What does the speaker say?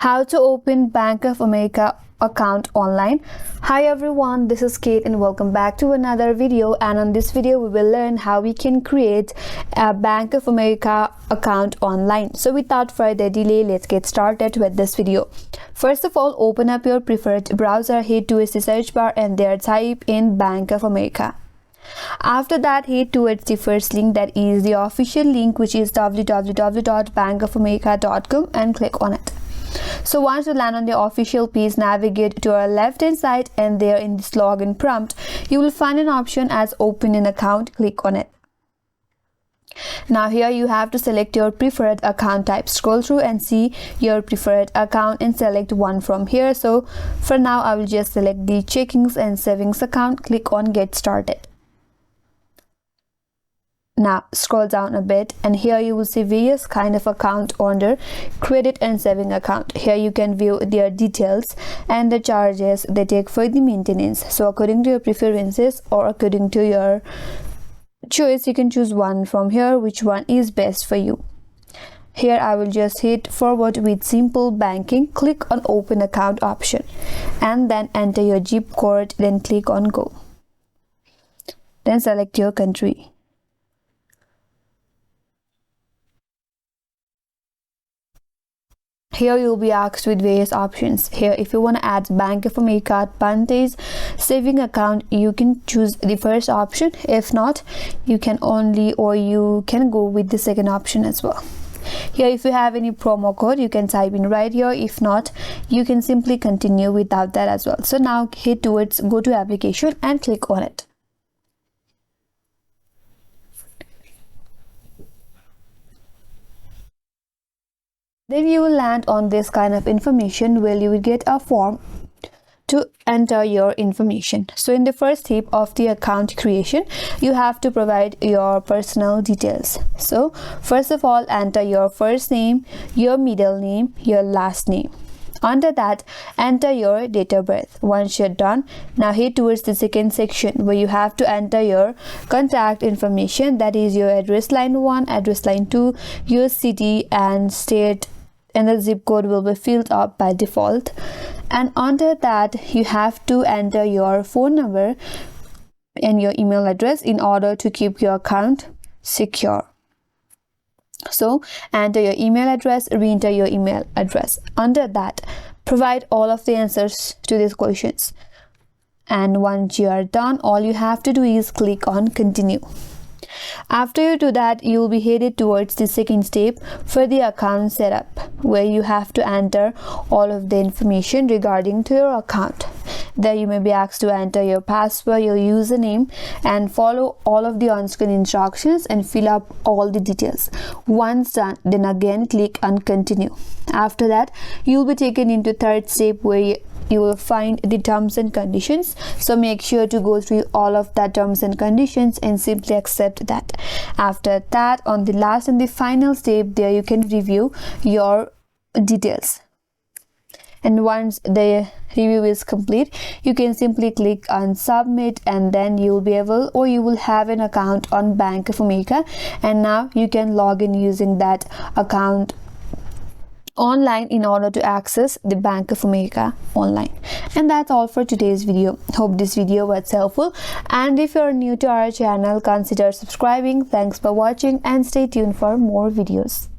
How to open Bank of America account online. Hi everyone, this is Kate and welcome back to another video, and on this video we will learn how we can create a Bank of America account online. So without further delay, let's get started with this video. First of all, open up your preferred browser, head to the search bar and there type in Bank of America. After that, head towards the first link, that is the official link, which is www.bankofamerica.com, and click on it. So once you land on the official page, navigate to our left hand side and there in this login prompt you will find an option as open an account. Click on it. Now here you have to select your preferred account type. Scroll through and see your preferred account and select one from here. So for now I will just select the checkings and savings account. Click on get started. Now scroll down a bit and here you will see various kind of account under credit and saving account. Here you can view their details and the charges they take for the maintenance. So according to your preferences or according to your choice, you can choose one from here, which one is best for you. Here I will just hit forward with simple banking. Click on open account option and then enter your zip code, then click on go. Then select your country. Here you will be asked with various options. Here if you want to add Bank of America Advantage saving account, you can choose the first option. If not, you can go with the second option as well. Here if you have any promo code, you can type in right here. If not, you can simply continue without that as well. So now head towards go to application and click on it. Then you will land on this kind of information where you will get a form to enter your information. So in the first step of the account creation, you have to provide your personal details. So first of all, enter your first name, your middle name, your last name. Under that, enter your date of birth. Once you're done, now head towards the second section where you have to enter your contact information, that is your address line 1, address line 2, your city and state, and the zip code will be filled up by default. And under that, you have to enter your phone number and your email address in order to keep your account secure. So enter your email address, re-enter your email address. Under that, provide all of the answers to these questions. And once you are done, all you have to do is click on continue. After you do that, you will be headed towards the second step for the account setup, where you have to enter all of the information regarding to your account. There you may be asked to enter your password, your username, and follow all of the on-screen instructions and fill up all the details. Once done, then again click on continue. After that, you will be taken into third step where you will find the terms and conditions. So make sure to go through all of that terms and conditions and simply accept that. After that, on the last and the final step, there you can review your details. And once the review is complete, you can simply click on submit, and then you will be able, or you will have an account on Bank of America, and now you can log in using that account online in order to access the Bank of America online. And that's all for today's video. Hope this video was helpful, and if you're new to our channel, consider subscribing. Thanks for watching and stay tuned for more videos.